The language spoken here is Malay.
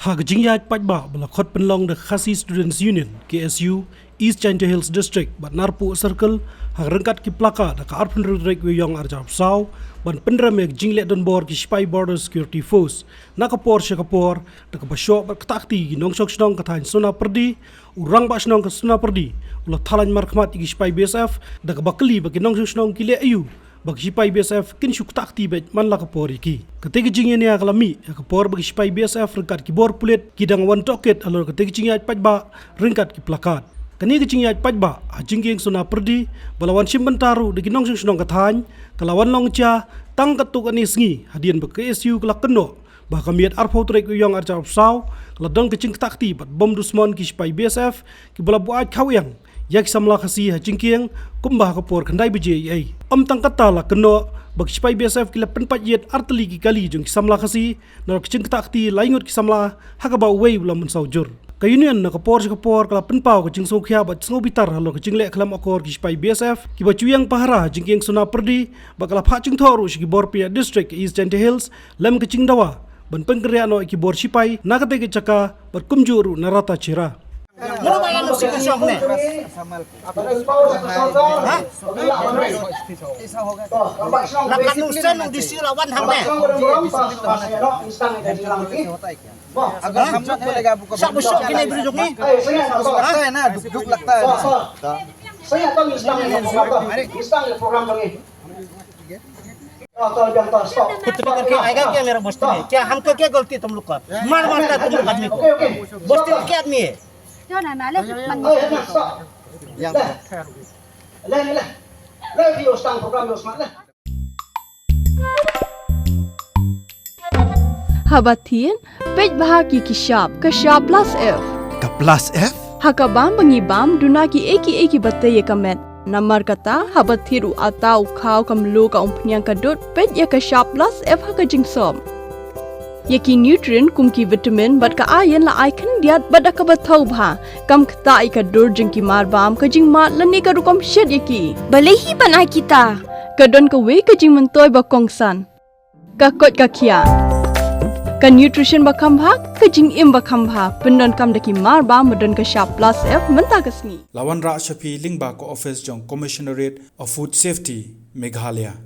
Hak jingyat pajba bala khot penlong the Khasi Students Union KSU East China Hills District bat Narpu Circle hak rengkat ki plaka da ka arpun rek we yong arjap saw ban pendram ek jingle don bor ki spy border security force nakapor shakapor da ka basho bat takti nong sok Shnong Ktah Sonapyrdi Rangbah Shnong ka Sonapyrdi ulah Thalaiñ mar Khmat ki spy BSF da ka bakli ba ki nong sok Shnong ki le ayu bagi spy BSF kin shuk takti bet man la kapor iki ketika jingnya ni akalami kapor bagi spy BSF rengkat ki bor pulet kidang wan toket alor ketika jingnya pajba rengkat ki plakat kani jingnya pajba jingging Sonapyrdi balawan simbentaru de kinong Shnong Ktah kalawan longcha tang katuk ani sngi hadian ba KSU kelak keno bah kamiat arpau trek yong arjap saw ladang kecing takti bat bom dusman ki spy BSF ki bala buat kawyang yak samla khasi ha jingkiang kumbah kapor kandai beje ai tang Ktah la keno bag spy BSF kila penpat yet arteli ki kali jung samla khasi nor kecing takti laingot ki samla hakaba wei ulam saujur kayunian na kapor kala penpau kecing sokhya bat ngobitar halo kecing lek klam akor ki spy BSF ki bacuyang pahara jingkiang Sonapyrdi bakala phaching thoru ki bor pia district East China Hills lam kecing dawa ban pengkria no ki bor sipai nakate ke caka bat kumjuru narata cira. Ano ba yan si Shnong ne? Nakanusan ng disirawan hang ne. अगर हम लोग बोलेगा आपको Sa busok kini bridok ni. लगता है ना दुख लगता है Saya tahu Islam program lagi. Kutu कर के आएगा क्या मेरा बस्ती में? क्या हमको क्या गलती तुम लोग का? मार मारता तुम लोग आदमी को. बस्ती में क्या आदमी है? Habatin, pej bahagi kishab plus F. Ka plus F? Hakabam bangibam dunaki eki bataya kamet. Namar kata habathiru atau kau kamlu ka umpnyang kadut pej ya kishab plus F haka jingsom. Yaki nutrient kumki vitamin bat ka ayan la aikan diat bada ka bathau bha kam Ktah ka dur jingki marbam ka jing mat lani ka rukom shed yaki balehi banai kita kadon ka we ka jing mentoy ba kongsan ka kot ka kia ka nutrition ba khambha ka jing im ba khambha pendon kam daki marbam medon ka sharp plus F menta kasni Lawan Ra Shafi Lingba ko office jong Commissionerate of Food Safety Meghalaya